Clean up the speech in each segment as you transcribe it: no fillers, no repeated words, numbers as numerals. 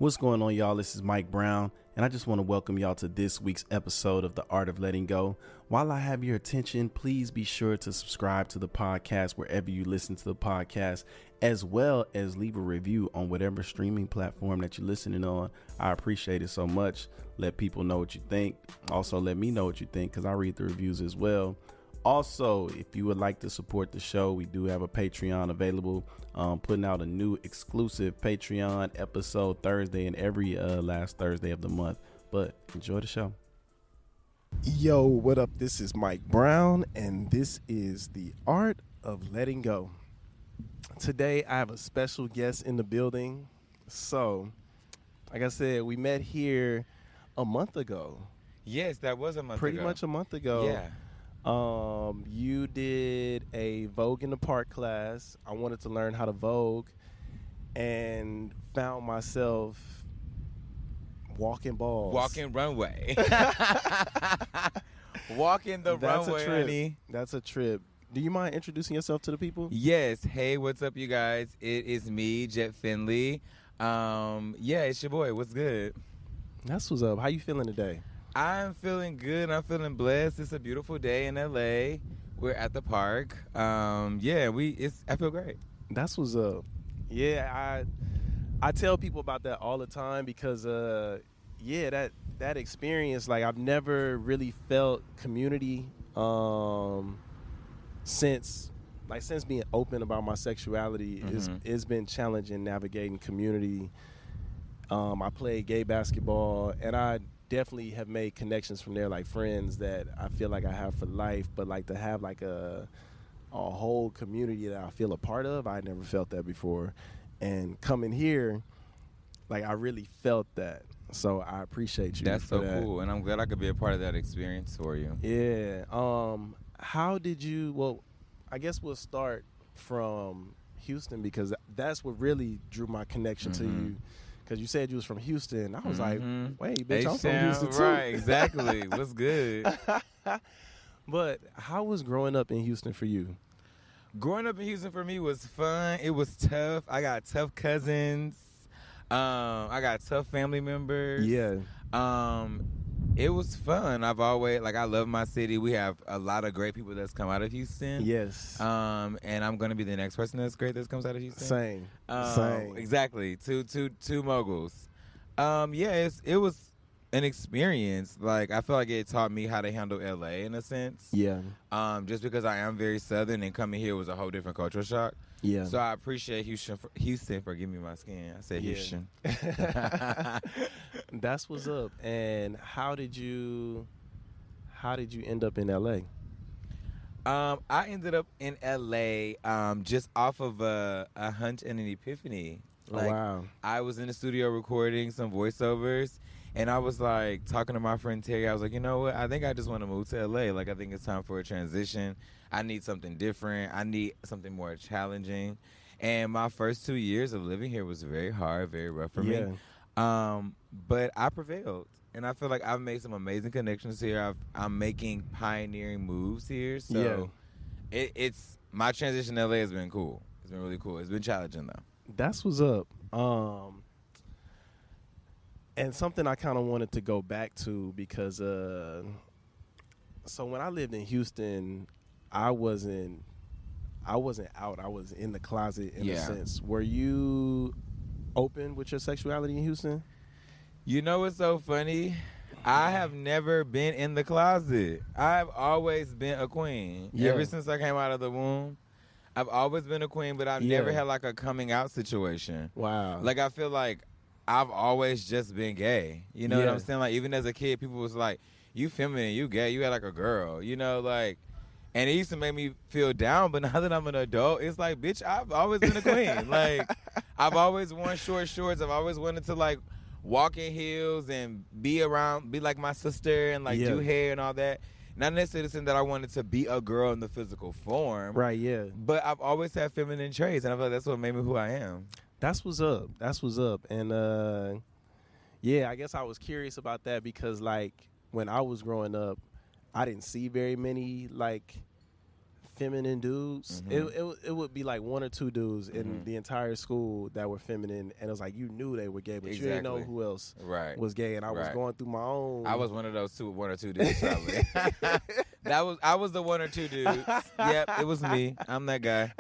What's going on, y'all? This is Mike Brown, and I just want to welcome y'all to this week's episode of The Art of Letting Go. While I have your attention, please be sure to subscribe to the podcast wherever you listen to the podcast, as well as leave a review on whatever streaming platform that you're listening on. I appreciate it so much. Let people know what you think. Also, let me know what you think because I read the reviews as well. Also, if you would like to support the show, we do have a Patreon available, putting out a new exclusive Patreon episode Thursday and every last Thursday of the month. But enjoy the show. Yo, what up? This is Mike Brown, and this is The Art of Letting Go. Today, I have a special guest in the building. So, like I said, we met here a month ago. Yes, that was a month ago. Pretty much a month ago. Yeah. You did a Vogue in the Park class. I wanted to learn how to Vogue and found myself walking balls. Walking runway. Walking the That's runway, a trip. honey. That's a trip. Do you mind introducing yourself to the people? Yes. Hey, what's up, you guys? It is me, Jet Finley. Yeah, it's your boy. What's good? That's what's up. How you feeling today? I'm feeling good. I'm feeling blessed. It's a beautiful day in LA. We're at the park. I feel great. That's what's up. Yeah, I tell people about that all the time because that experience, like I've never really felt community since being open about my sexuality. It's been challenging navigating community. I played gay basketball, and I definitely have made connections from there, like friends that I feel like I have for life, but like to have like a whole community that I feel a part of, I never felt that before. And coming here, like I really felt that. So I appreciate you. That's so cool, and I'm glad I could be a part of that experience for you. Yeah. How did you, well, I guess we'll start from Houston because that's what really drew my connection to you. Because you said you was from Houston. I was like, wait, bitch, I'm from Houston too. Right, exactly. What's good? But how was growing up in Houston for you? Growing up in Houston for me was fun. It was tough. I got tough cousins. I got tough family members. Yeah. It was fun. I love my city. We have a lot of great people that's come out of Houston. Yes. And I'm gonna be the next person that's great that comes out of Houston. Same. Exactly. Two moguls. It was an experience. Like I feel like it taught me how to handle LA in a sense. Yeah. Just because I am very Southern and coming here was a whole different cultural shock. Yeah. So I appreciate Houston for giving me my skin. I said Houston. That's what's up. And how did you end up in LA? I ended up in LA just off of a hunch and an epiphany. Wow. I was in the studio recording some voiceovers, and I was like talking to my friend Terry. I was like, you know what? I think I just want to move to LA. Like I think it's time for a transition. I need something different. I need something more challenging. And my first 2 years of living here was very hard, very rough for me. But I prevailed. And I feel like I've made some amazing connections here. I'm making pioneering moves here. So it's my transition to LA has been cool. It's been really cool. It's been challenging though. That's what's up. And something I kind of wanted to go back to because so when I lived in Houston, I wasn't out. I was in the closet in a sense. Were you open with your sexuality in Houston? You know what's so funny? I have never been in the closet. I've always been a queen. Yeah. Ever since I came out of the womb, I've always been a queen, but I've never had like a coming out situation. Wow. Like I feel like I've always just been gay. You know what I'm saying? Like even as a kid, people was like, you feminine, you gay, you act like a girl. You know, like, and it used to make me feel down, but now that I'm an adult, it's like, bitch, I've always been a queen. Like, I've always worn short shorts. I've always wanted to, like, walk in heels and be like my sister and, like, do hair and all that. Not necessarily saying that I wanted to be a girl in the physical form. Right, yeah. But I've always had feminine traits, and I feel like that's what made me who I am. That's what's up. That's what's up. And, I guess I was curious about that because, like, when I was growing up, I didn't see very many, like, feminine dudes. It would be like one or two dudes in the entire school that were feminine, and it was like you knew they were gay, but you didn't know who else was gay. And I was going through my own. I was one of those one or two dudes probably. I was the one or two dudes. Yep, it was me. I'm that guy.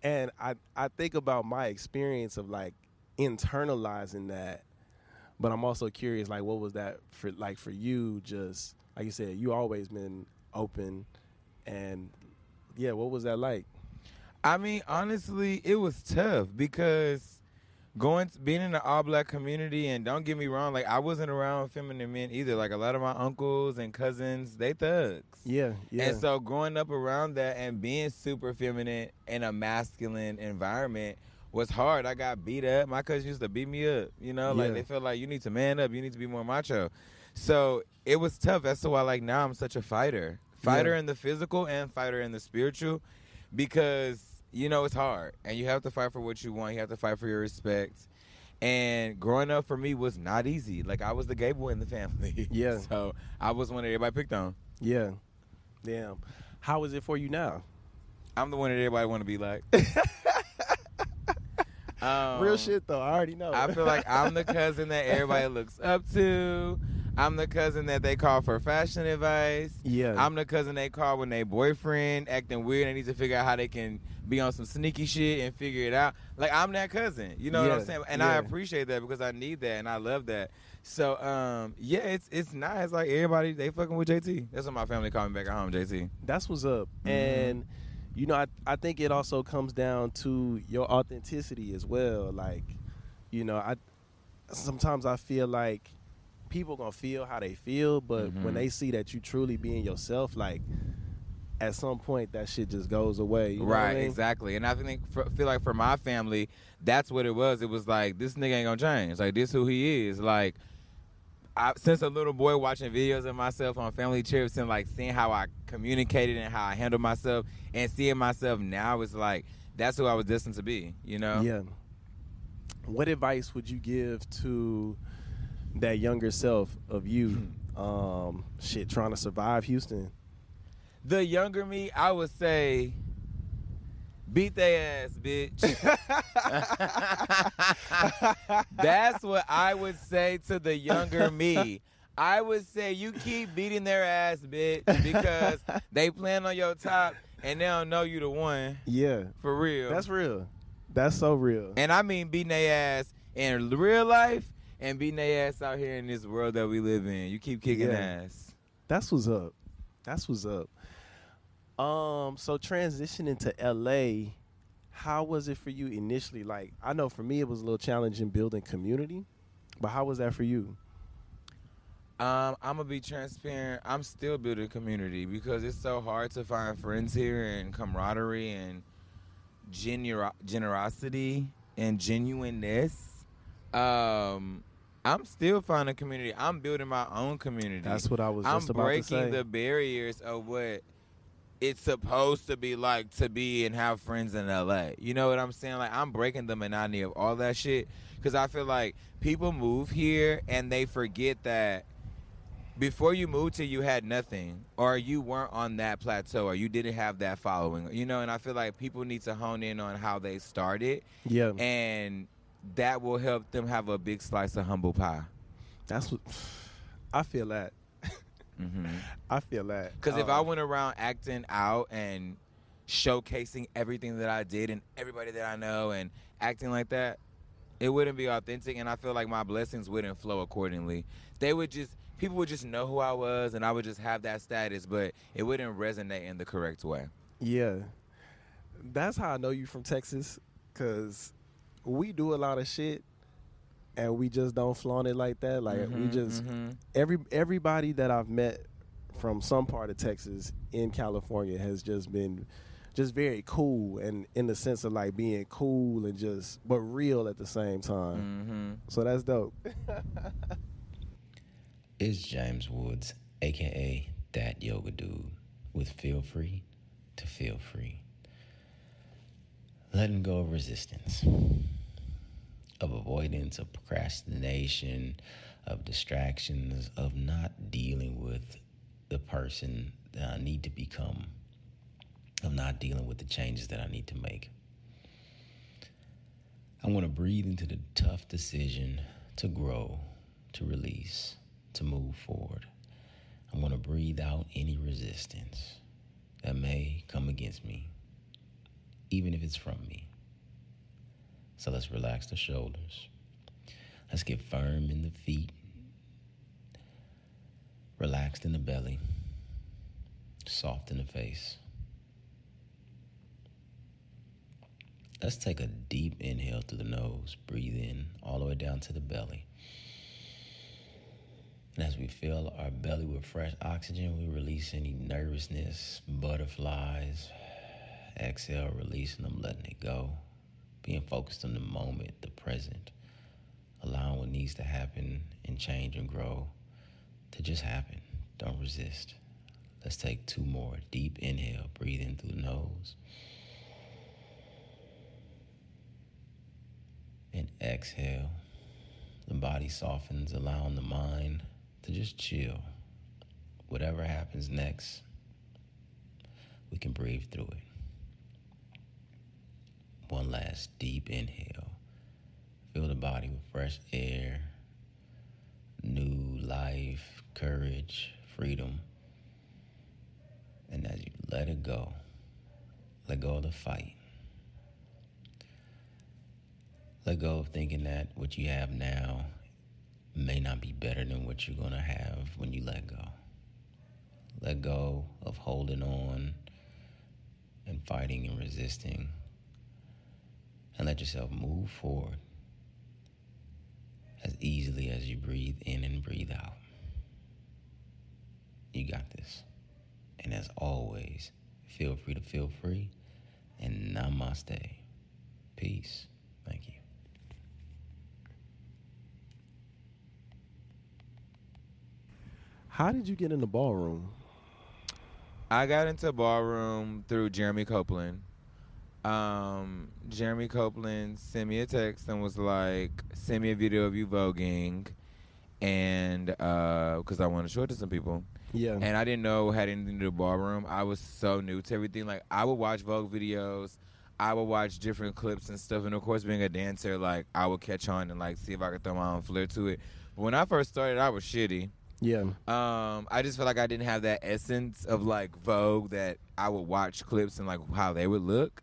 And I think about my experience of like internalizing that, but I'm also curious, like, what was that for you? Just like you said, you always been open, and yeah, what was that like? I mean, honestly, it was tough because being in the all black community, and don't get me wrong, like I wasn't around feminine men either. Like a lot of my uncles and cousins, they thugs. Yeah. And so growing up around that and being super feminine in a masculine environment was hard. I got beat up. My cousins used to beat me up. Like they felt like you need to man up. You need to be more macho. So it was tough. That's why like now I'm such a fighter. Fighter in the physical and fighter in the spiritual, because it's hard, and you have to fight for what you want. You have to fight for your respect. And growing up for me was not easy. Like I was the gay boy in the family. Yeah. So I was one that everybody picked on. Yeah. Damn. How is it for you now? I'm the one that everybody want to be like. Real shit though. I already know. I feel like I'm the cousin that everybody looks up to. I'm the cousin that they call for fashion advice. Yeah. I'm the cousin they call when they boyfriend acting weird and need to figure out how they can be on some sneaky shit and figure it out. Like, I'm that cousin. You know what I'm saying? And I appreciate that because I need that and I love that. So, it's nice. Like, everybody, they fucking with JT. That's what my family call me back at home, JT. That's what's up. And, I think it also comes down to your authenticity as well. Like, sometimes I feel like people gonna feel how they feel, but when they see that you truly being yourself, like at some point that shit just goes away. You know what I mean? Exactly. And I feel like for my family, that's what it was. It was like, this nigga ain't gonna change. Like, this who he is. Like, since a little boy watching videos of myself on family trips and like seeing how I communicated and how I handled myself and seeing myself now, is like, that's who I was destined to be. Yeah. What advice would you give to that younger self of you, trying to survive Houston? The younger me, I would say, beat they ass, bitch. That's what I would say to the younger me. I would say, you keep beating their ass, bitch, because they plan on your top and they don't know you the one. Yeah. For real. That's real. That's so real. And I mean beating their ass in real life and beating their ass out here in this world that we live in. You keep kicking ass. That's what's up. That's what's up. So transitioning to LA, how was it for you initially? Like, I know for me it was a little challenging building community, but how was that for you? I'm gonna be transparent. I'm still building community because it's so hard to find friends here and camaraderie and generosity and genuineness. I'm still finding community. I'm building my own community. That's what I was just about to say. I'm breaking the barriers of what it's supposed to be like to be and have friends in LA. You know what I'm saying? Like, I'm breaking the monotony of all that shit because I feel like people move here and they forget that before you moved here, you had nothing, or you weren't on that plateau, or you didn't have that following, and I feel like people need to hone in on how they started. Yeah. And that will help them have a big slice of humble pie. That's what I feel that. I feel that. Because if I went around acting out and showcasing everything that I did and everybody that I know and acting like that, it wouldn't be authentic, and I feel like my blessings wouldn't flow accordingly. People would just know who I was, and I would just have that status, but it wouldn't resonate in the correct way. Yeah. That's how I know you from Texas, because we do a lot of shit, and we just don't flaunt it like that. Like, we just, everybody that I've met from some part of Texas in California has just been just very cool, and in the sense of like being cool and just, but real at the same time. So that's dope. It's James Woods, a.k.a. That Yoga Dude, with Feel Free to Feel Free. Letting go of resistance, of avoidance, of procrastination, of distractions, of not dealing with the person that I need to become of not dealing with the changes that I need to make. I want to breathe into the tough decision to grow, to release, to move forward. I want to breathe out any resistance that may come against me, even if it's from me. So let's relax the shoulders. Let's get firm in the feet, relaxed in the belly, soft in the face. Let's take a deep inhale through the nose. Breathe in all the way down to the belly. And as we fill our belly with fresh oxygen, we release any nervousness, butterflies. Exhale, releasing them, letting it go. Being focused on the moment, the present. Allowing what needs to happen and change and grow to just happen. Don't resist. Let's take 2 more. Deep inhale. Breathe in through the nose. And exhale. The body softens, allowing the mind to just chill. Whatever happens next, we can breathe through it. One last deep inhale. Fill the body with fresh air, new life, courage, freedom. And as you let it go, let go of the fight. Let go of thinking that what you have now may not be better than what you're going to have when you let go. Let go of holding on and fighting and resisting. And let yourself move forward as easily as you breathe in and breathe out. You got this. And as always, feel free to feel free. And namaste. Peace. Thank you. How did you get in the ballroom? I got into ballroom through Jeremy Copeland. Jeremy Copeland sent me a text and was like, send me a video of you voguing, and because I want to show it to some people. Yeah. And I didn't know it had anything to do with ballroom. I was so new to everything. Like, I would watch Vogue videos. I would watch different clips and stuff. And, of course, being a dancer, like, I would catch on and, like, see if I could throw my own flair to it. But when I first started, I was shitty. Yeah. I just felt like I didn't have that essence of, like, Vogue that I would watch clips and, like, how they would look.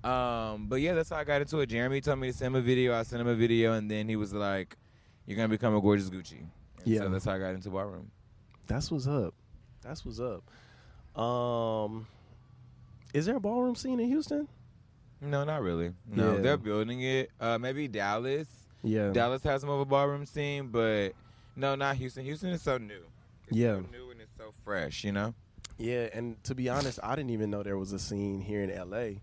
But, yeah, that's how I got into it. Jeremy told me to send him a video. I sent him a video, and then he was like, you're going to become a gorgeous Gucci. And yeah. So that's how I got into ballroom. That's what's up. That's what's up. Is there a ballroom scene in Houston? No, not really. No, Yeah. They're building it. Maybe Dallas. Yeah. Dallas has more of a ballroom scene, but no, not Houston. Houston is so new. It's Yeah. so new and it's so fresh, you know? Yeah, and to be honest, I didn't even know there was a scene here in L.A.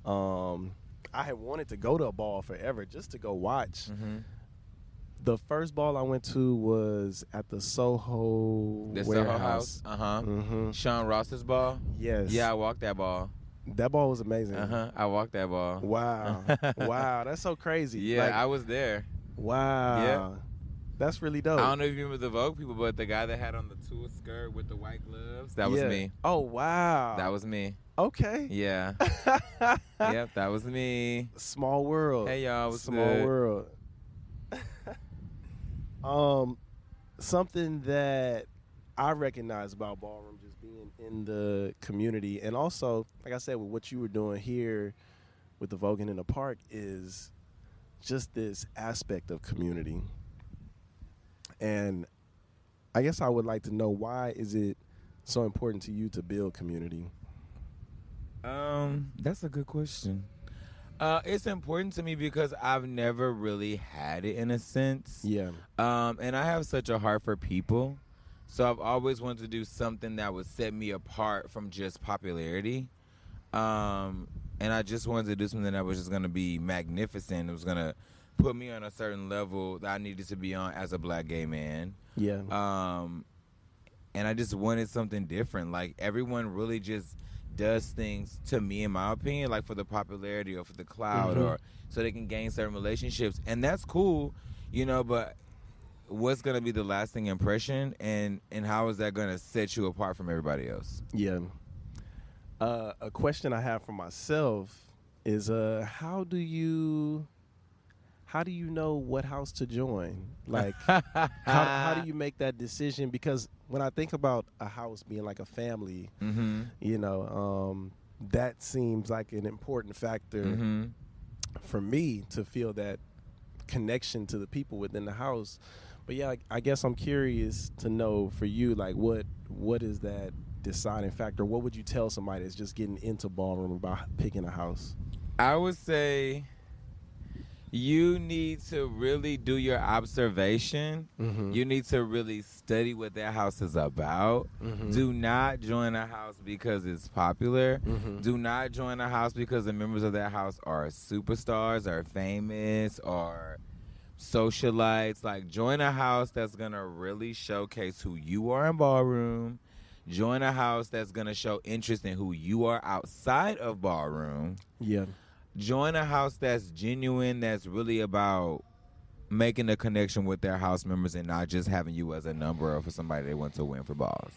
I had wanted to go to a ball forever just to go watch. Mm-hmm. The first ball I went to was at the Soho The warehouse. Soho House. Uh-huh. Mm-hmm. Sean Ross's ball. Yes. Yeah, I walked that ball. That ball was amazing. Uh-huh. I walked that ball. Wow. Wow, that's so crazy. Yeah, Like, I was there. wow. Yeah. That's really dope. I don't know if you remember the Vogue people, but the guy that had on the tulle skirt with the white gloves, that was Yeah. me. Oh, wow. That was me. Okay. Yeah. Yep, that was me. Small world. Hey, y'all, what's Small good? world. Something that I recognize about ballroom just being in the community, and also, like I said, with what you were doing here with the Voguing in the Park, is just this aspect of community. And I guess I would like to know, why is it so important to you to build community? That's a good question. It's important to me because I've never really had it, in a sense. Yeah. And I have such a heart for people. So I've always wanted to do something that would set me apart from just popularity. And I just wanted to do something that was just going to be magnificent. It was going to put me on a certain level that I needed to be on as a black gay man. Yeah. And I just wanted something different. Like, everyone really just does things, to me, in my opinion, like for the popularity or for the clout, or so they can gain certain relationships. And that's cool, you know, but what's going to be the lasting impression, and how is that going to set you apart from everybody else? Yeah. A question I have for myself is how do you know what house to join? Like, how do you make that decision? Because when I think about a house being like a family, Mm-hmm. you know, that seems like an important factor Mm-hmm. for me to feel that connection to the people within the house. But yeah, I guess I'm curious to know for you, like, what is that deciding factor? What would you tell somebody that's just getting into ballroom about picking a house? I would say you need to really do your observation. Mm-hmm. You need to really study what that house is about. Mm-hmm. Do not join a house because it's popular. Mm-hmm. Do not join a house because the members of that house are superstars or famous or socialites. Like, join a house that's going to really showcase who you are in ballroom. Join a house that's going to show interest in who you are outside of ballroom. Yeah. Join a house that's genuine, that's really about making a connection with their house members and not just having you as a number or for somebody they want to win for balls.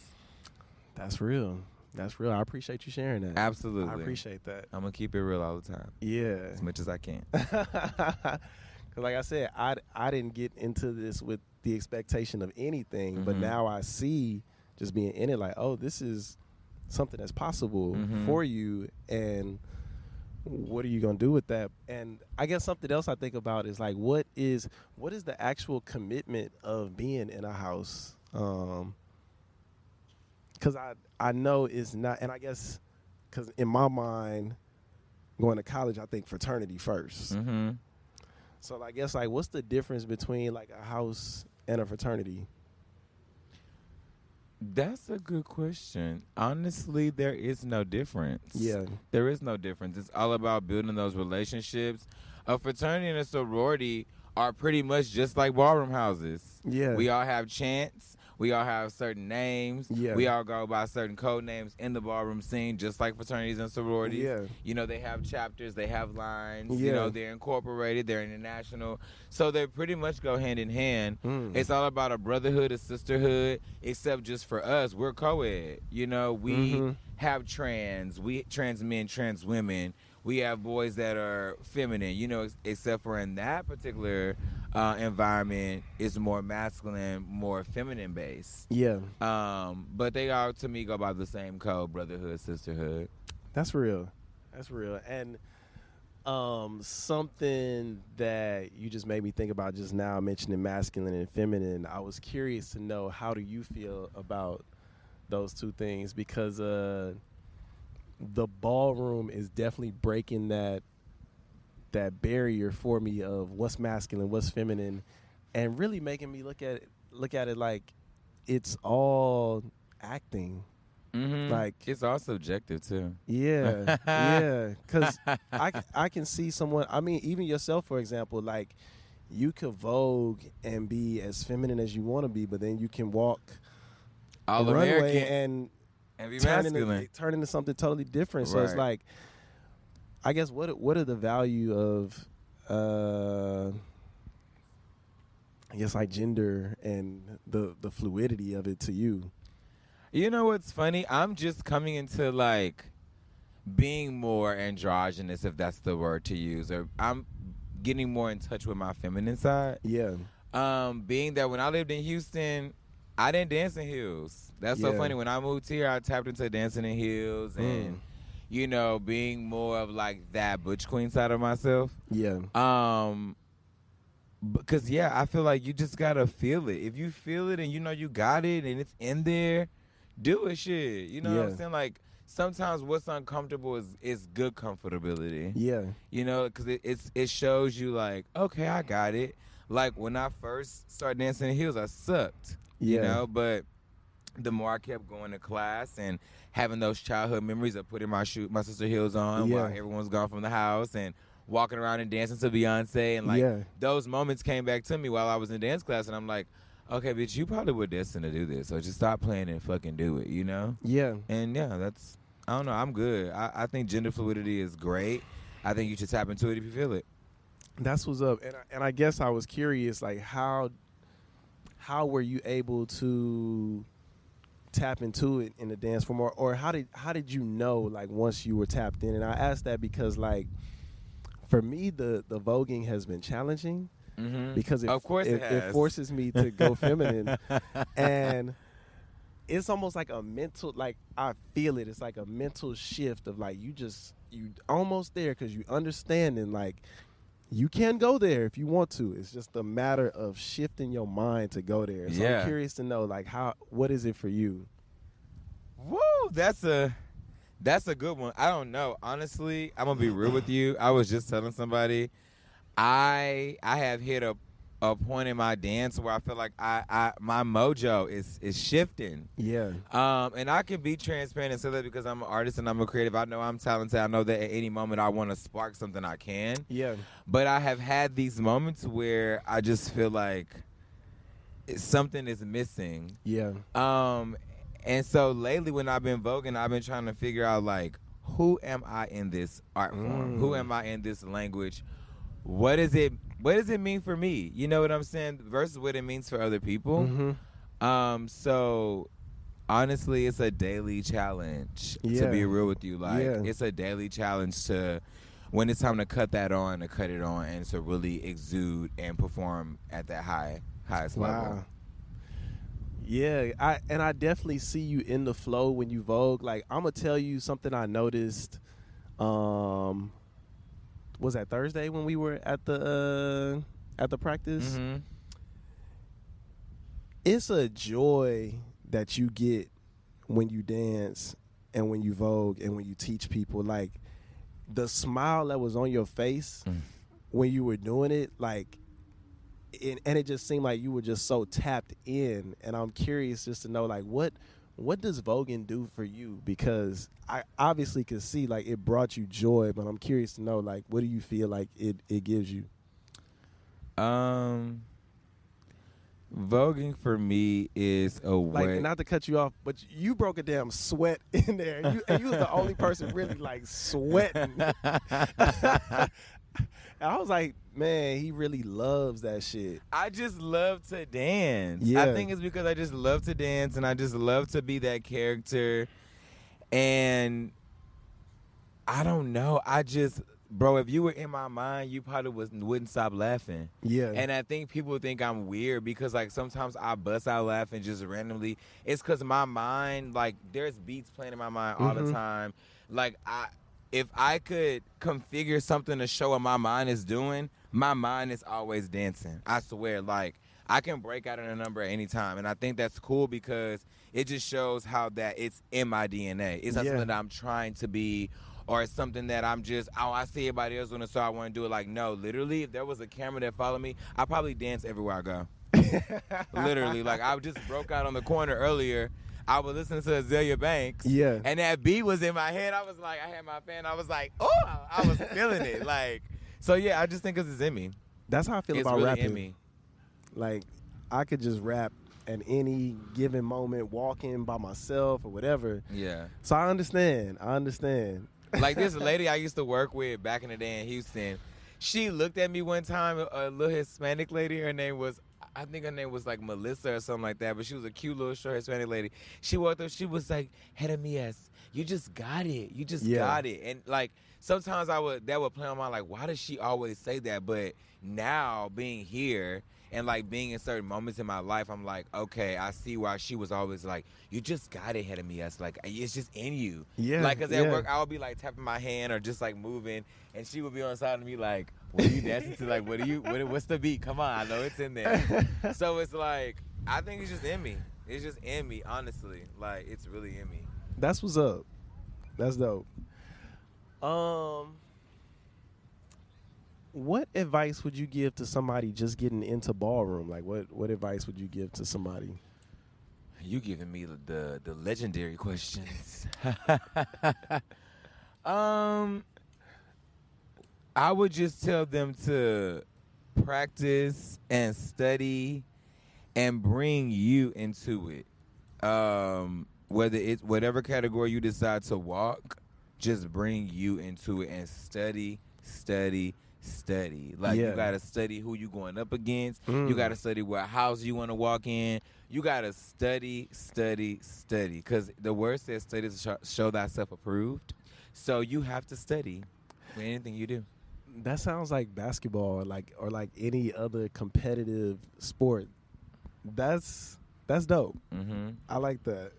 That's real. That's real. I appreciate you sharing that. Absolutely. I appreciate that. I'm going to keep it real all the time. Yeah. As much as I can. Because like I said, I didn't get into this with the expectation of anything, but now I see just being in it like, oh, this is something that's possible for you, and what are you going to do with that? And I guess something else I think about is like, what is the actual commitment of being in a house? Because I know it's not, and I guess because in my mind, going to college, I think fraternity first. Mm-hmm. So I guess, like, what's the difference between like a house and a fraternity? That's a good question. Honestly, there is no difference. Yeah. There is no difference. It's all about building those relationships. A fraternity and a sorority are pretty much just like ballroom houses. Yeah. We all have chants. We all have certain names. Yeah. We all go by certain code names in the ballroom scene, just like fraternities and sororities. Yeah. You know, they have chapters, they have lines. Yeah. You know, they're incorporated, they're international. So they pretty much go hand in hand. It's all about a brotherhood, a sisterhood, except just for us, we're co-ed. You know, we have trans men, trans women. We have boys that are feminine, you know, except for in that particular environment, it's more masculine, more feminine based. Yeah. But they all, to me, go by the same code, brotherhood, sisterhood. That's real. That's real. And something that you just made me think about just now, mentioning masculine and feminine, I was curious to know, how do you feel about those two things? Because the ballroom is definitely breaking that barrier for me of what's masculine, what's feminine, and really making me look at it like it's all acting. Mm-hmm. Like, it's all subjective too. Yeah, yeah. Because I can see someone. I mean, even yourself, for example. Like, you could vogue and be as feminine as you want to be, but then you can walk All the runway American and be turn masculine. turn into something totally different. So it's Right. like, I guess what are the value of I guess like gender and the fluidity of it to you? You know what's funny? I'm just coming into like being more androgynous, if that's the word to use, or I'm getting more in touch with my feminine side. Yeah. Being that when I lived in Houston, I didn't dance in heels. That's so Yeah. funny. When I moved here, I tapped into dancing in heels and, you know, being more of like that butch queen side of myself. Yeah. Because, yeah, I feel like you just got to feel it. If you feel it and you know you got it and it's in there, do it, shit. You know what I'm saying? Like, sometimes what's uncomfortable is good comfortability. Yeah. You know, because it shows you like, okay, I got it. Like, when I first started dancing in heels, I sucked. Yeah. You know, but the more I kept going to class and having those childhood memories of putting my sister heels on while everyone's gone from the house and walking around and dancing to Beyonce, and like those moments came back to me while I was in dance class, and I'm like, okay, bitch, you probably were destined to do this, so just stop playing and fucking do it, you know? Yeah. And yeah, I don't know, I'm good. I think gender fluidity is great. I think you should tap into it if you feel it. That's what's up. And I guess I was curious, like, how were you able to tap into it in the dance form, or how did you know, like, once you were tapped in? And I ask that because, like, for me, the voguing has been challenging because Of course it it has. forces me to go feminine, and it's almost like a mental, like, I feel it. It's like a mental shift of, like, you almost there because you understand, and, like, you can go there if you want to. It's just a matter of shifting your mind to go there. So I'm curious to know, like, what is it for you? Woo, that's a good one. I don't know. Honestly, I'm gonna be real with you. I was just telling somebody, I have hit a point in my dance where I feel like my mojo is shifting. Yeah. And I can be transparent and say that because I'm an artist and I'm a creative. I know I'm talented. I know that at any moment I want to spark something, I can. Yeah. But I have had these moments where I just feel like something is missing. Yeah. And so lately when I've been voguing, I've been trying to figure out, like, who am I in this art form? Who am I in this language? What does it mean for me? You know what I'm saying? Versus what it means for other people. So honestly, it's a daily challenge to be real with you. Like, it's a daily challenge to, when it's time to cut that on, to cut it on and to really exude and perform at that highest level. Yeah, I definitely see you in the flow when you vogue. Like, I'm gonna tell you something I noticed. Was that Thursday when we were at the practice? It's a joy that you get when you dance and when you vogue and when you teach people. Like, the smile that was on your face when you were doing it, like. And it just seemed like you were just so tapped in, and I'm curious just to know, like, what does voguing do for you? Because I obviously could see, like, it brought you joy, but I'm curious to know, like, what do you feel like it gives you? Voguing for me is a way. Like, not to cut you off, but you broke a damn sweat in there, and you was the only person really, like, sweating. And I was like, man, he really loves that shit. I just love to dance. Yeah. I think it's because I just love to dance and I just love to be that character. And I don't know. Bro, if you were in my mind, you probably wouldn't stop laughing. Yeah. And I think people think I'm weird because, like, sometimes I bust out laughing just randomly. It's because my mind, like, there's beats playing in my mind all the time. Like, if I could configure something to show what my mind is doing, my mind is always dancing. I swear. Like, I can break out in a number at any time. And I think that's cool because it just shows how that it's in my DNA. It's not something that I'm trying to be, or it's something that I'm just, I see everybody else doing it, so I want to do it. Like, no, literally, if there was a camera that followed me, I probably dance everywhere I go. Literally. Like, I just broke out on the corner earlier. I was listening to Azalea Banks. Yeah. And that beat was in my head. I was like, I had my fan. I was like, oh, I was feeling it. Like, so yeah, I just think it's in me. That's how I feel It's about really rapping. in me. Like, I could just rap at any given moment, walking by myself or whatever. Yeah. So I understand. Like, this lady I used to work with back in the day in Houston, she looked at me one time, a little Hispanic lady. I think her name was like Melissa or something like that, but she was a cute little short Hispanic lady. She walked up, she was like, Jeremias, you just got it. You just got it. And, like, sometimes that would play on my, like, why does she always say that? But now, being here and, like, being in certain moments in my life, I'm like, okay, I see why she was always like, you just got it, Jeremias. Like, it's just in you. Yeah. Like, because at work, I would be, like, tapping my hand or just, like, moving, and she would be on the side of me like, what are you dancing to? Like, what's the beat? Come on, I know it's in there. So it's like, I think it's just in me. It's just in me, honestly. Like, it's really in me. That's what's up. That's dope. What advice would you give to somebody just getting into ballroom? Like, what advice would you give to somebody? You giving me the legendary questions. I would just tell them to practice and study and bring you into it. Whether it's whatever category you decide to walk, just bring you into it and study, study. Like, Yeah. you got to study who you going up against. Mm. You got to study what house you want to walk in. You got to study. Because the word says study to show thyself approved. So you have to study with anything you do. That sounds like basketball, or like any other competitive sport. That's dope. Mm-hmm. I like that.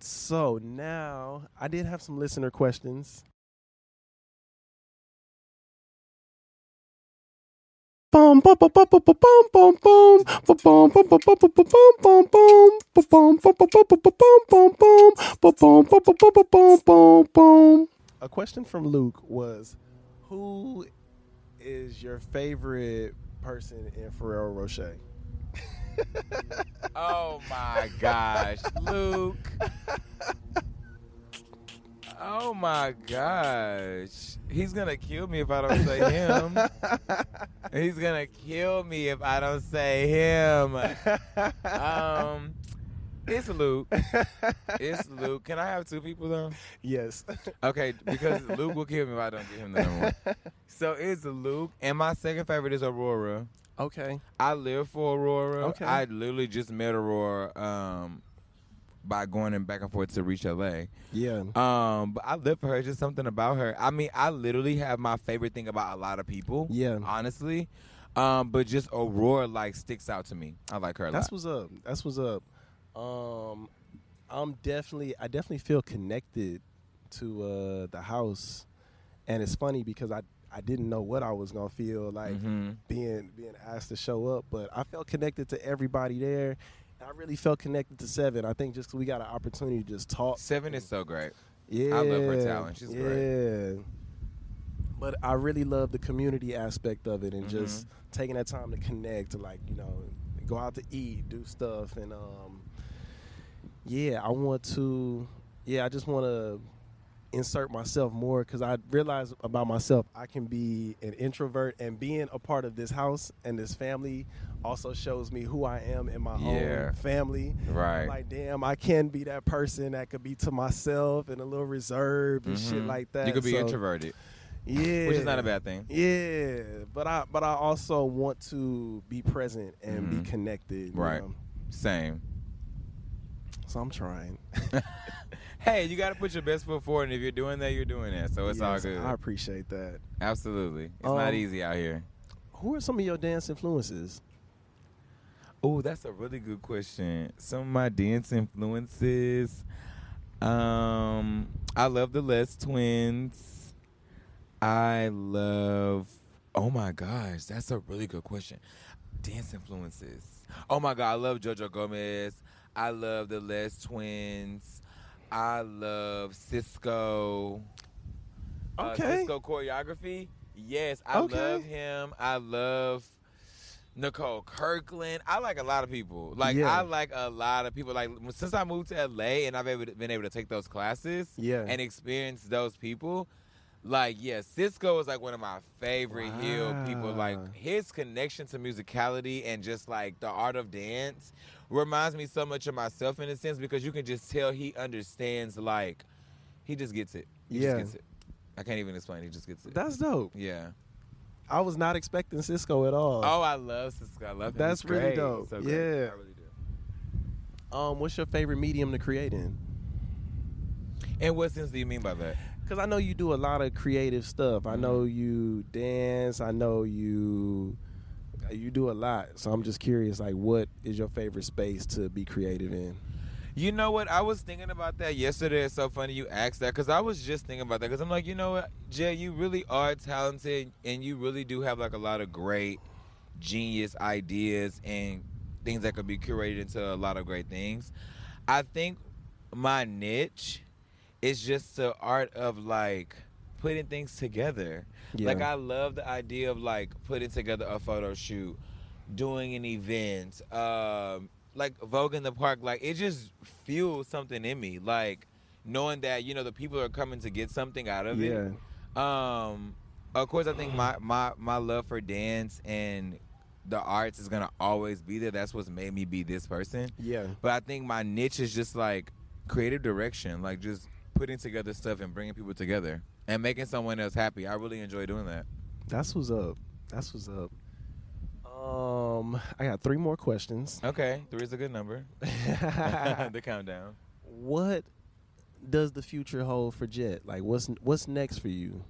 So now I did have some listener questions. A question from Luke was, who is your favorite person in Ferrero Rocher? Oh my gosh, Luke. Oh my gosh. He's gonna kill me if I don't say him. He's gonna kill me if I don't say him. It's Luke. It's Luke. Can I have two people though? Yes. Okay, because Luke will kill me if I don't give him the number one. So it's Luke, and my second favorite is Aurora. Okay. I live for Aurora. Okay. I literally just met Aurora by going back and forth to reach LA. Yeah. But I live for her. Just something about her. I mean, I literally have my favorite thing about a lot of people. Yeah. Honestly. But just Aurora sticks out to me. I like her a lot. That's what's up. I definitely feel connected to the house, and it's funny because I didn't know what I was gonna feel like being asked to show up, but I felt connected to everybody there. I really felt connected to Seven. I think just 'cause we got an opportunity to just talk. Seven is so great. Yeah, I love her talent. She's great. Yeah, but I really love the community aspect of it, and just taking that time to connect, to go out to eat, do stuff, and I just want to insert myself more, because I realize about myself I can be an introvert, and being a part of this house and this family also shows me who I am in my own family. Right. I'm like, damn, I can be that person that could be to myself and a little reserved and shit like that. You could be introverted. Yeah. Which is not a bad thing. Yeah. But I also want to be present and be connected. Right. Same. So I'm trying. Hey, you got to put your best foot forward, and if you're doing that, you're doing that. So it's all good. I appreciate that. Absolutely. It's not easy out here. Who are some of your dance influences? Oh, that's a really good question. Some of my dance influences. I love the Les Twins. I love. Oh my gosh, that's a really good question. Dance influences. Oh my God, I love JoJo Gomez. I love the Les Twins. I love Cisco. Okay. Cisco choreography. Yes, I love him. I love Nicole Kirkland. I like a lot of people. I like a lot of people. Since I moved to LA and I've been able to take those classes and experience those people, Cisco is one of my favorite heel people. His connection to musicality and just the art of dance reminds me so much of myself in a sense, because you can just tell he understands. He just gets it. He just gets it. I can't even explain. He just gets it. That's dope. Yeah. I was not expecting Cisco at all. Oh, I love Cisco. I love him. That's really dope. So yeah. I really do. What's your favorite medium to create in? In what sense do you mean by that? Because I know you do a lot of creative stuff. I know you dance. I know you do a lot. So I'm just curious, what is your favorite space to be creative in? You know what? I was thinking about that yesterday. It's so funny you asked that, because I was just thinking about that. Because I'm like, you know what, Jay, you really are talented, and you really do have a lot of great, genius ideas and things that could be curated into a lot of great things. I think my niche is just the art of putting things together. Yeah. I love the idea of putting together a photo shoot, doing an event, Vogue in the Park. It just fuels something in me. Knowing that, the people are coming to get something out of it. Of course, I think my love for dance and the arts is gonna always be there. That's what's made me be this person. Yeah. But I think my niche is just creative direction, just putting together stuff and bringing people together. and making someone else happy. I really enjoy doing that. That's what's up. I got 3 more questions. Okay, 3 is a good number. The countdown. What does the future hold for Jet? Like, what's next for you?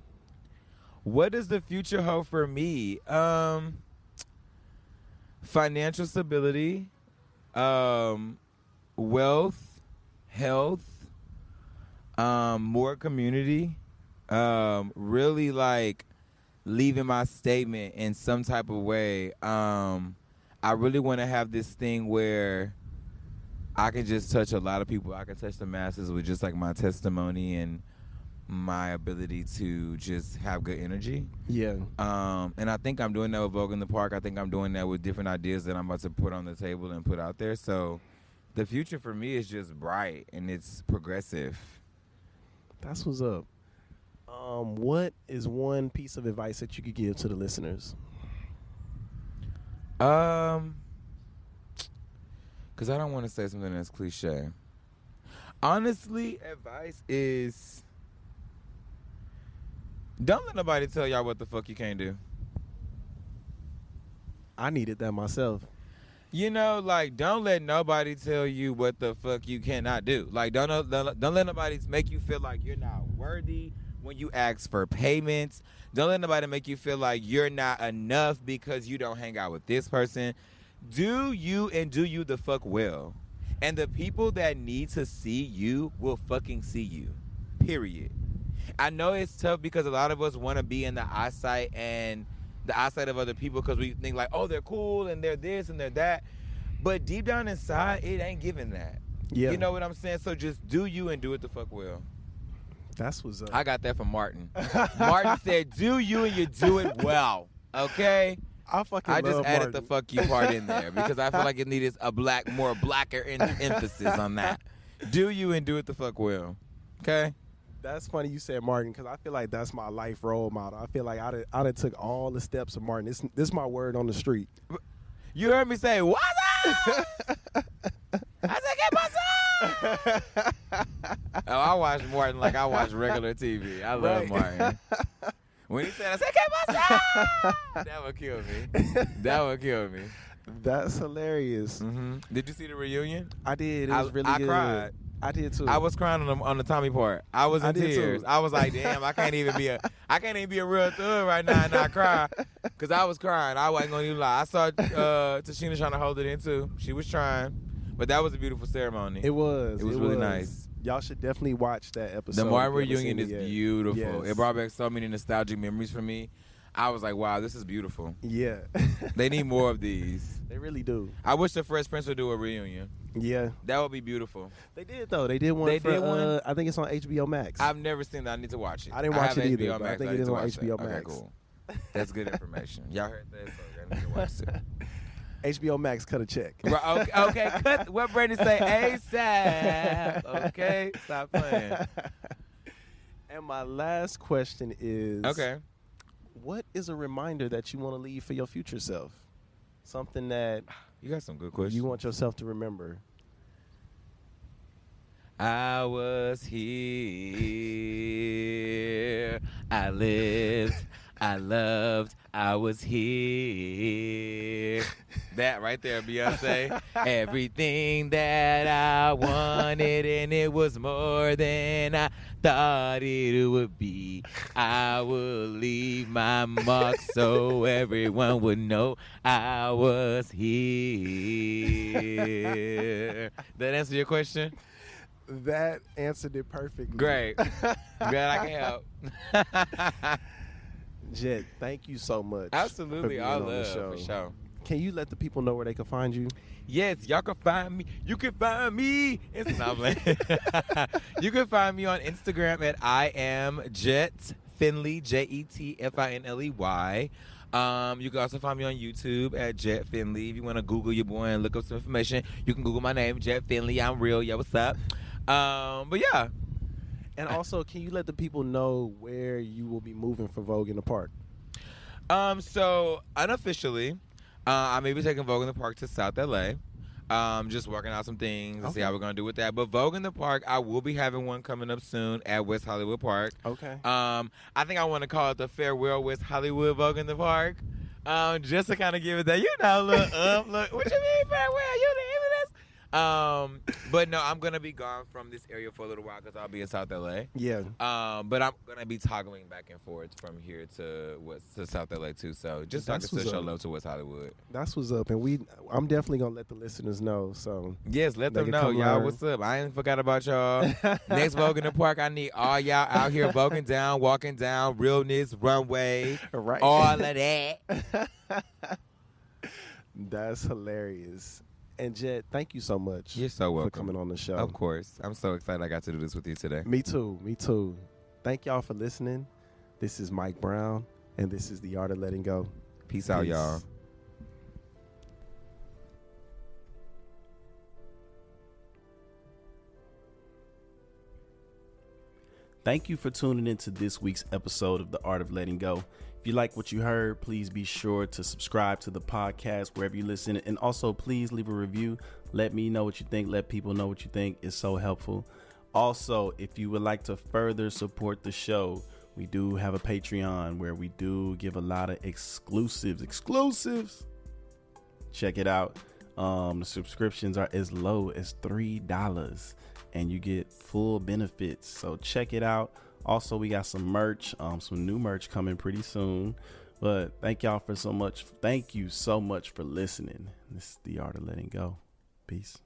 What does the future hold for me? Financial stability, wealth, health, more community, really like leaving my statement in some type of way. I really want to have this thing where I can just touch a lot of people. I can touch the masses with just like my testimony and my ability to just have good energy. Yeah. And I think I'm doing that with Vogue in the Park. I think I'm doing that with different ideas that I'm about to put on the table and put out there. So the future for me is just bright and it's progressive. That's what's up. What is one piece of advice that you could give to the listeners? Because I don't want to say something that's cliche. Honestly, advice is don't let nobody tell y'all what the fuck you can't do. I needed that myself. You know, like, don't let nobody tell you what the fuck you cannot do. Like, don't let nobody make you feel like you're not worthy when you ask for payments. Don't let nobody make you feel like you're not enough because you don't hang out with this person. Do you and do you the fuck well. And the people that need to see you will fucking see you. Period. I know it's tough because a lot of us want to be in the eyesight and the eyesight of other people because we think like, oh, they're cool and they're this and they're that. But deep down inside, it ain't giving that. Yeah. You know what I'm saying? So just do you and do it the fuck well. That's what's up. I got that from Martin. Martin said, do you and you do it well. Okay? I just love added Martin. the fuck you part in there because I feel like it needed a more blacker emphasis on that. Do you and do it the fuck well. Okay? That's funny you said Martin because I feel like that's my life role model. I feel like I done took all the steps of Martin. This is my word on the street. You heard me say, what's up? I said, get what's up? Oh, I watch Martin like I watch regular TV. I love Martin. When he said, I said, get what's up? That would kill me. That would kill me. That's hilarious. Mm-hmm. Did you see the reunion? I did. It was really good. I cried. I did too. I was crying on the Tommy part. I was in tears. I was like, damn, I can't even be a real thug right now and not cry. Cause I was crying. I wasn't gonna even lie. I saw Tashina trying to hold it in too. She was trying. But that was a beautiful ceremony. It was. It was really nice. Y'all should definitely watch that episode. The Martin reunion is beautiful. Yes. It brought back so many nostalgic memories for me. I was like, wow, this is beautiful. Yeah. They need more of these. They really do. I wish the Fresh Prince would do a reunion. Yeah. That would be beautiful. They did, though. They did one. They did one? I think it's on HBO Max. I've never seen that. I need to watch it. I didn't watch it either, HBO but I Max. think it need is to on watch HBO that. Max. Okay, cool. That's good information. Y'all heard that? So I need to watch it. HBO Max, cut a check. Right, okay, cut. What Brandon say? ASAP. Okay, stop playing. And my last question is, Okay. what is a reminder that you want to leave for your future self? Something that You got some good questions. you want yourself to remember. I was here. I lived. I loved. I was here. That right there, Beyonce. Everything that I wanted, and it was more than I thought it would be. I will leave my mark so everyone would know I was here. That answer your question? That answered it perfectly. Great. Glad I can help. Jet, thank you so much. Absolutely. for being All on the love, show. for sure. Can you let the people know where they can find you? Yes, y'all can find me. You can find me. No, I'm playing. You can find me on Instagram at I am Jet Finley, JetFinley. You can also find me on YouTube at Jet Finley. If you want to Google your boy and look up some information, you can Google my name, Jet Finley. I'm real. Yeah, what's up? But yeah. And also, can you let the people know where you will be moving for Vogue in the Park? So unofficially, I may be taking Vogue in the Park to South LA. Just working out some things and see Okay. how we're gonna do with that. But Vogue in the Park, I will be having one coming up soon at West Hollywood Park. Okay. I think I want to call it the Farewell West Hollywood Vogue in the Park. Just to kind of give it that, look, what you mean farewell? You the name of this? But no, I'm gonna be gone from this area for a little while because I'll be in South LA. Yeah. But I'm gonna be toggling back and forth from here to South LA too. So just so I can That's still show what's up. love to West Hollywood. That's what's up, and I'm definitely gonna let the listeners know. So Yes, let They them can know, come y'all. learn. What's up? I ain't forgot about y'all. Next Vogue in the Park, I need all y'all out here voguing down, walking down, realness, runway, right, all of that. That's hilarious. And Jet, thank you so much. You're so welcome. for coming on the show. Of course. I'm so excited I got to do this with you today. Me too. Me too. Thank y'all for listening. This is Mike Brown, and this is The Art of Letting Go. Peace out, y'all. Thank you for tuning into this week's episode of The Art of Letting Go. If you like what you heard, please be sure to subscribe to the podcast wherever you listen. And also, please leave a review. Let me know what you think. Let people know what you think. It's so helpful. Also, if you would like to further support the show, we do have a Patreon where we do give a lot of exclusives. Check it out. The subscriptions are as low as $3 and you get full benefits. So check it out. Also, we got some merch, some new merch coming pretty soon. But thank y'all for so much. Thank you so much for listening. This is The Art of Letting Go. Peace.